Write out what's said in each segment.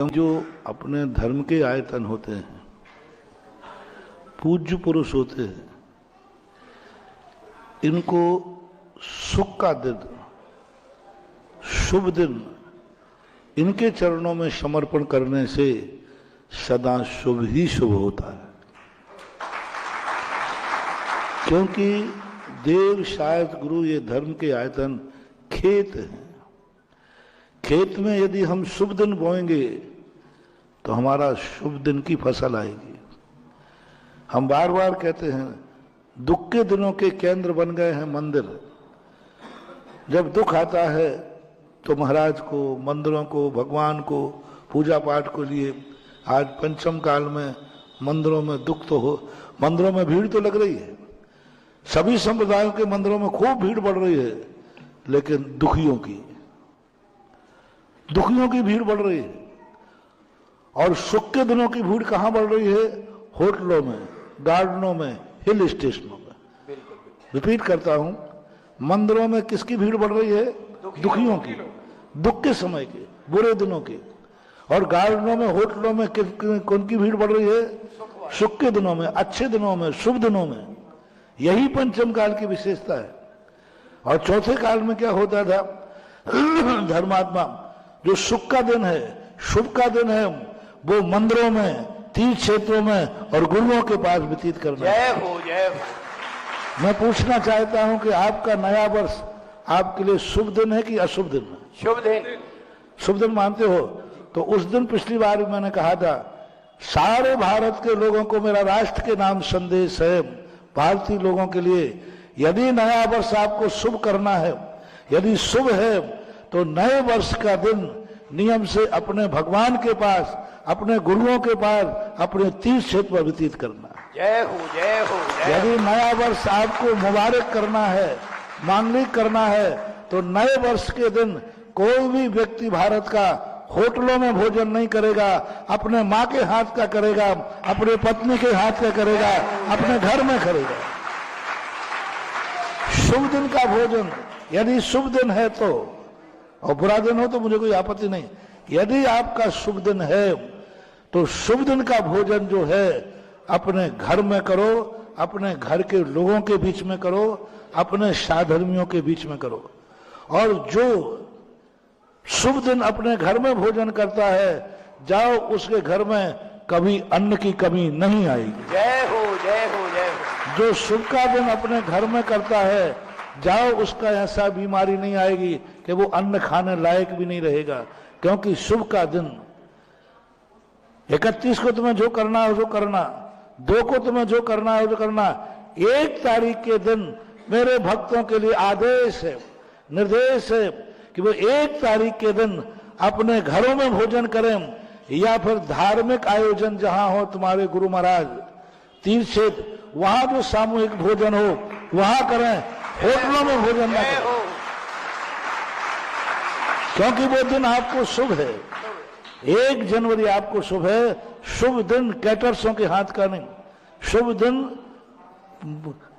जो अपने धर्म के आयतन होते हैं, पूज्य पुरुष होते हैं, इनको सुख का दिन, शुभ दिन इनके चरणों में समर्पण करने से सदा शुभ ही शुभ होता है। क्योंकि देव शायद गुरु ये धर्म के आयतन खेत हैं। खेत में यदि हम शुभ दिन बोएंगे तो हमारा शुभ दिन की फसल आएगी। हम बार बार कहते हैं दुख के दिनों के केंद्र बन गए हैं मंदिर। जब दुख आता है तो महाराज को, मंदिरों को, भगवान को, पूजा पाठ को लिए आज पंचम काल में मंदिरों में दुख तो हो, मंदिरों में भीड़ तो लग रही है, सभी संप्रदायों के मंदिरों में खूब भीड़ बढ़ रही है, लेकिन दुखियों की भीड़ बढ़ रही है। और सुख के दिनों की भीड़ कहां बढ़ रही है? होटलों में, गार्डनों में, हिल स्टेशनों में। रिपीट करता हूं, मंदिरों में किसकी भीड़ बढ़ रही है? दुखियों की, दुख के समय की, बुरे दिनों की। और गार्डनों में, होटलों में कौन की भीड़ बढ़ रही है? सुख के दिनों में, अच्छे दिनों में, शुभ दिनों में। यही पंचम काल की विशेषता है। और चौथे काल में क्या होता था? धर्मात्मा जो सुख का दिन है, शुभ का दिन है, वो मंदिरों में, तीर्थ क्षेत्रों में और गुरुओं के पास व्यतीत करना। जय हो, जय हो। मैं पूछना चाहता हूं कि आपका नया वर्ष आपके लिए शुभ दिन है कि अशुभ दिन है? शुभ दिन। शुभ दिन मानते हो? तो उस दिन पिछली बार मैंने कहा था, सारे भारत के लोगों को मेरा राष्ट्र के नाम संदेश है, भारतीय लोगों के लिए, यदि नया वर्ष आपको शुभ करना है, यदि शुभ है तो नए वर्ष का दिन नियम से अपने भगवान के पास, अपने गुरुओं के पास, अपने तीर्थ क्षेत्र पर व्यतीत करना। जय हो, जय हो, जय। यदि नया वर्ष आपको मुबारक करना है, मांगलिक करना है, तो नए वर्ष के दिन कोई भी व्यक्ति भारत का होटलों में भोजन नहीं करेगा, अपने माँ के हाथ का करेगा, अपने पत्नी के हाथ का करेगा, अपने घर में करेगा। शुभ दिन का भोजन, यदि शुभ दिन है तो, और बुरा दिन हो तो मुझे कोई आपत्ति नहीं, यदि आपका शुभ दिन है तो शुभ दिन का भोजन जो है अपने घर में करो, अपने घर के लोगों के बीच में करो, अपने साधर्मियों के बीच में करो। और जो शुभ दिन अपने घर में भोजन करता है, जाओ उसके घर में कभी अन्न की कमी नहीं आएगी। जय हो, जय हो, जय हो। जो शुभ का दिन अपने घर में करता है, जाओ उसका ऐसा बीमारी नहीं आएगी कि वो अन्न खाने लायक भी नहीं रहेगा। क्योंकि शुभ का दिन 31 को तुम्हें जो करना है वो करना, 2 को तुम्हें जो करना है वो करना, 1 तारीख के दिन मेरे भक्तों के लिए आदेश है, निर्देश है कि वो 1 तारीख के दिन अपने घरों में भोजन करें, या फिर धार्मिक आयोजन जहां हो, तुम्हारे गुरु महाराज, तीर्थ क्षेत्र, वहां जो सामूहिक भोजन हो वहां करें, होटलों में भोजन न करें। क्योंकि वो दिन आपको शुभ है। 1 जनवरी आपको शुभ है। शुभ दिन कैटर्सों के हाथ का नहीं, शुभ दिन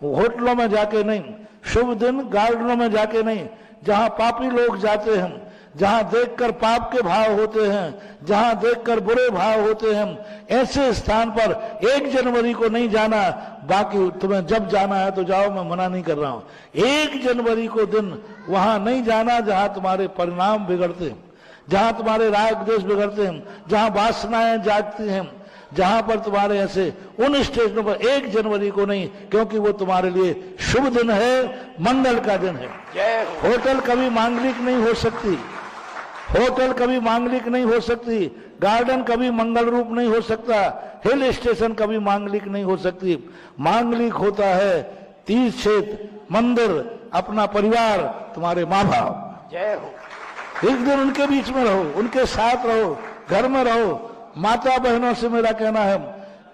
होटलों में जाके नहीं, शुभ दिन गार्डनों में जाके नहीं, जहां पापी लोग जाते हैं, जहां देखकर पाप के भाव होते हैं, जहां देखकर बुरे भाव होते हैं, ऐसे स्थान पर 1 जनवरी को नहीं जाना। बाकी तुम्हें जब जाना है तो जाओ, मैं मना नहीं कर रहा हूं। 1 जनवरी को दिन वहां नहीं जाना जहां तुम्हारे परिणाम बिगड़ते हैं, जहां तुम्हारे राग द्वेष बिगड़ते हैं, जहां वासनाएं जागती हैं, जहां पर तुम्हारे ऐसे उन स्टेशनों पर 1 जनवरी को नहीं, क्योंकि वो तुम्हारे लिए शुभ दिन है, मंगल का दिन है। होटल कभी मांगलिक नहीं हो सकती, होटल कभी मांगलिक नहीं हो सकती, गार्डन कभी मंगल रूप नहीं हो सकता, हिल स्टेशन कभी मांगलिक नहीं हो सकती। मांगलिक होता है तीर्थ क्षेत्र, मंदिर, अपना परिवार, तुम्हारे माँ बाप। जय हो। एक दिन उनके बीच में रहो, उनके साथ रहो, घर में रहो। माता बहनों से मेरा कहना है,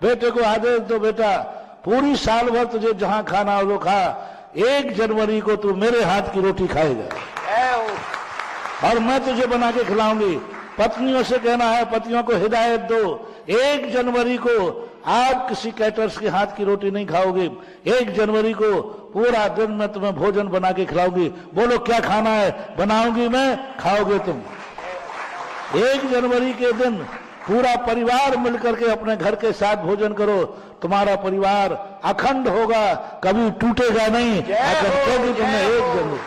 बेटे को आदेश दो, बेटा पूरी साल भर तुझे जहां खाना हो वो खा, 1 जनवरी को तू मेरे हाथ की रोटी खाएगा और मैं तुझे बना के खिलाऊंगी। पत्नियों से कहना है, पतियों को हिदायत दो, 1 जनवरी को आप किसी कैटर्स के हाथ की रोटी नहीं खाओगे। 1 जनवरी को पूरा दिन मैं तुम्हें भोजन बना के खिलाऊंगी। बोलो क्या खाना है? बनाऊंगी मैं, खाओगे तुम। 1 जनवरी के दिन पूरा परिवार मिलकर के अपने घर के साथ भोजन करो, तुम्हारा परिवार अखंड होगा, कभी टूटेगा नहीं। क्योंकि तुमने 1 जनवरी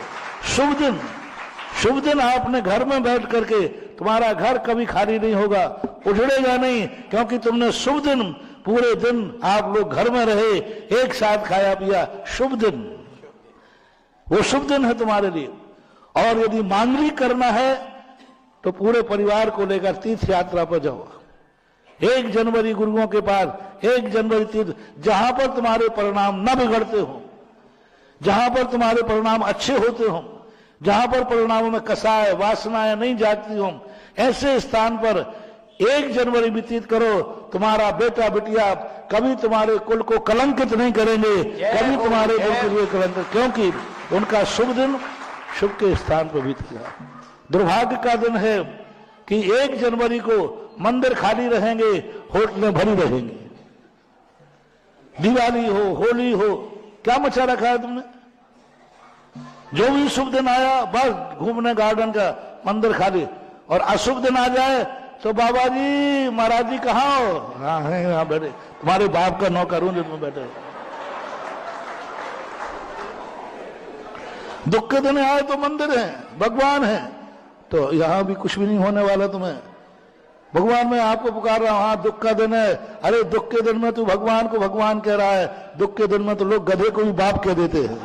शुभ दिन आपने घर में बैठ करके, तुम्हारा घर कभी खाली नहीं होगा, उजड़ेगा नहीं, क्योंकि तुमने शुभ दिन, पूरे दिन आप लोग घर में रहे, एक साथ खाया पिया, शुभ दिन, वो शुभ दिन है तुम्हारे लिए। और यदि मांगलिक करना है तो पूरे परिवार को लेकर तीर्थ यात्रा पर जाओ। 1 जनवरी गुरुओं के पास, 1 जनवरी तीर्थ, जहां पर तुम्हारे परिणाम न बिगड़ते हो, जहां पर तुम्हारे परिणाम अच्छे होते हो, जहां पर परिणामों में कसाय वासनाएं नहीं जागती हो, ऐसे स्थान पर 1 जनवरी व्यतीत करो। तुम्हारा बेटा बिटिया कभी तुम्हारे कुल को कलंकित नहीं करेंगे, कभी तुम्हारे कुल के लिए कलंकित, क्योंकि उनका शुभ दिन शुभ के स्थान पर बीत गया। दुर्भाग्य का दिन है कि 1 जनवरी को मंदिर खाली रहेंगे, होटलें भरी रहेंगी। दिवाली हो, होली हो, क्या मचा रखा है तुमने? जो भी शुभ दिन आया बस घूमने गार्डन का, मंदिर खाली। और अशुभ दिन आ जाए तो बाबा जी महाराज जी कहाँ हो? हाँ है, यहाँ बैठे, तुम्हारे बाप का नौकर हूं जिसमें बैठे। दुख के दिन आए तो मंदिर है, भगवान है, तो यहां भी कुछ भी नहीं होने वाला तुम्हें। भगवान मैं आपको पुकार रहा हूं, हाँ दुख का दिन है। अरे दुख के दिन में तू भगवान को भगवान कह रहा है, दुख के दिन में तो लोग गधे को भी बाप कह देते हैं।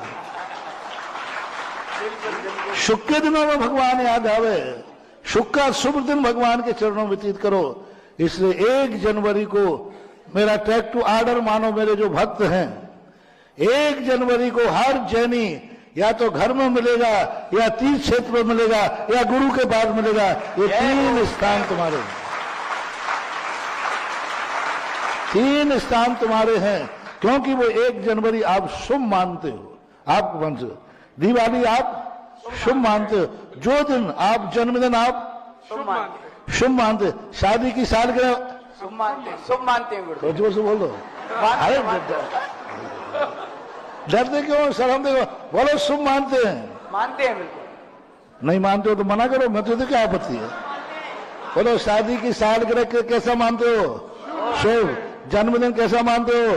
सुख के दिनों में भगवान याद आवे, सुख का शुभ दिन भगवान के चरणों में व्यतीत करो। इसलिए 1 जनवरी को मेरा टैग टू ऑर्डर मानो, मेरे जो भक्त हैं, 1 जनवरी को हर जैनी या तो घर में मिलेगा, या तीर्थ क्षेत्र में मिलेगा, या गुरु के पास मिलेगा। ये 3 स्थान तुम्हारे हैं, 3 स्थान तुम्हारे हैं, क्योंकि वो 1 जनवरी आप शुभ मानते हो, आपको मन से। दिवाली आप शुभ मानते हो, जो दिन आप जन्मदिन आप शुभ मानते, शादी की सालगिरह शुभ मानते हैं गुरु। जोर से बोल दो। अरे डरते क्यों, शर्म देखो, बोलो शुभ मानते हैं। बिल्कुल। नहीं मानते हो तो मना करो, मैं तो क्या आपत्ति है। बोलो शादी की सालगिरह कैसा मानते हो? शुभ। जन्मदिन कैसा मानते हो?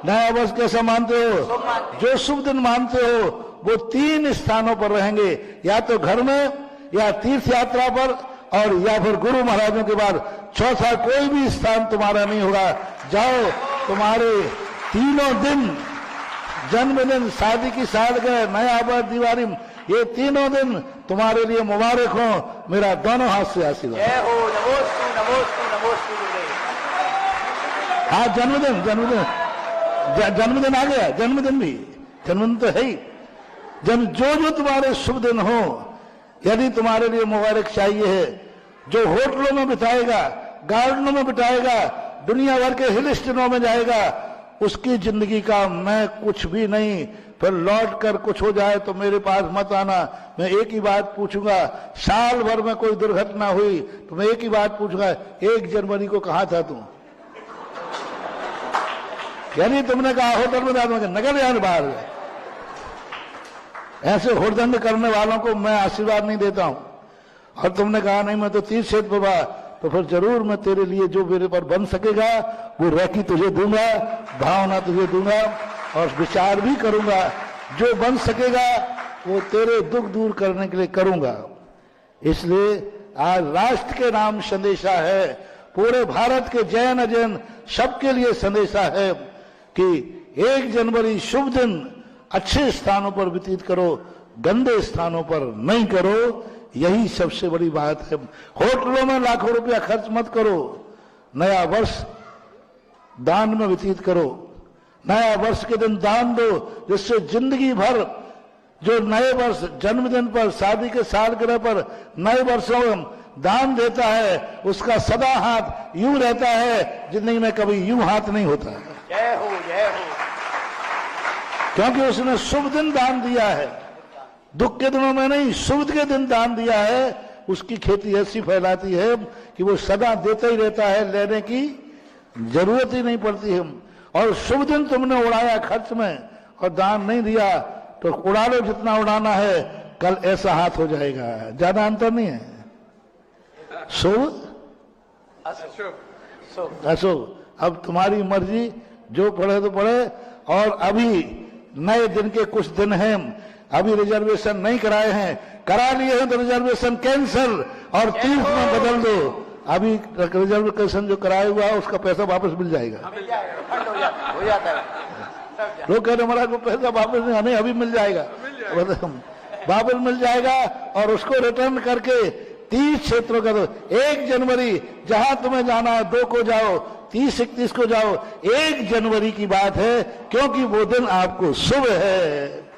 नया वर्ष कैसा मानते हो? जो शुभ दिन मानते हो वो 3 स्थानों पर रहेंगे, या तो घर में, या तीर्थ यात्रा पर, और या फिर गुरु महाराजों के बाद। चौथा कोई भी स्थान तुम्हारा नहीं होगा। जाओ, तुम्हारे 3 दिन, जन्मदिन, शादी की सालगिरह, नया वर्ष, दिवाली, ये 3 दिन तुम्हारे लिए मुबारक हो। मेरा दोनों हाथ से आशीर्वाद। जय हो, नमोस्तु नमोस्तु नमोस्तु गुरुदेव। हाँ जन्मदिन आ गया, जन्मदिन तो है ही। जो तुम्हारे शुभ दिन हो, यदि तुम्हारे लिए मुबारक चाहिए है, जो होटलों में बिताएगा, गार्डनों में बिताएगा, दुनिया भर के हिल स्टेशनों में जाएगा, उसकी जिंदगी का मैं कुछ भी नहीं। फिर लौट कर कुछ हो जाए तो मेरे पास मत आना। मैं एक ही बात पूछूंगा, साल भर में कोई दुर्घटना हुई तो मैं एक ही बात पूछूंगा, 1 जनवरी को कहां था तू? यानी तुमने कहा होटल में था, नगर यार बाहर। ऐसे हुड़दंड करने वालों को मैं आशीर्वाद नहीं देता हूं। और तुमने कहा नहीं मैं तो तीर्थ क्षेत्र बाबा, तो फिर जरूर मैं तेरे लिए जो मेरे पर बन सकेगा वो रेकी तुझे दूंगा, भावना तुझे दूंगा, और विचार भी करूंगा। जो बन सकेगा वो तेरे दुख दूर करने के लिए करूंगा। इसलिए आज राष्ट्र के नाम संदेशा है, पूरे भारत के जैन अजैन सबके लिए संदेशा है कि 1 जनवरी शुभ दिन अच्छे स्थानों पर व्यतीत करो, गंदे स्थानों पर नहीं करो। यही सबसे बड़ी बात है। होटलों में लाखों रुपया खर्च मत करो, नया वर्ष दान में व्यतीत करो। नया वर्ष के दिन दान दो, जिससे जिंदगी भर जो नए वर्ष, जन्मदिन पर, शादी के सालगिरह पर, नए वर्षों में दान देता है, उसका सदा हाथ यूं रहता है, जिंदगी में कभी यूं हाथ नहीं होता है। जय हो, जय हो। क्योंकि उसने शुभ दिन दान दिया है, दुख के दिनों में नहीं, शुभ के दिन दान दिया है। उसकी खेती ऐसी फैलाती है कि वो सदा देता ही रहता है, लेने की जरूरत ही नहीं पड़ती है। और शुभ दिन तुमने उड़ाया खर्च में और दान नहीं दिया, तो उड़ा लो जितना उड़ाना है, कल ऐसा हाथ हो जाएगा। ज्यादा अंतर नहीं है। शुभ अशुभ शुभ अशुभ। अब तुम्हारी मर्जी, जो पढ़े तो पढ़े। और अभी नए दिन के कुछ दिन हैं, अभी रिजर्वेशन नहीं कराए हैं, करा लिए हैं तो रिजर्वेशन कैंसिल और 30 में बदल दो। अभी रिजर्वेशन जो कराया हुआ है उसका पैसा वापस मिल जाएगा। मिल जाएगा, फंड हो जाता है सब जाएगा। लोग कह रहे हमारा को पैसा वापस नहीं, अभी मिल जाएगा, वापस मिल जाएगा। और उसको रिटर्न करके 30 क्षेत्रों का दो। 1 जनवरी जहां तुम्हें जाना है 2 को जाओ, 30-31 को जाओ। 1 जनवरी की बात है, क्योंकि वो दिन आपको शुभ है।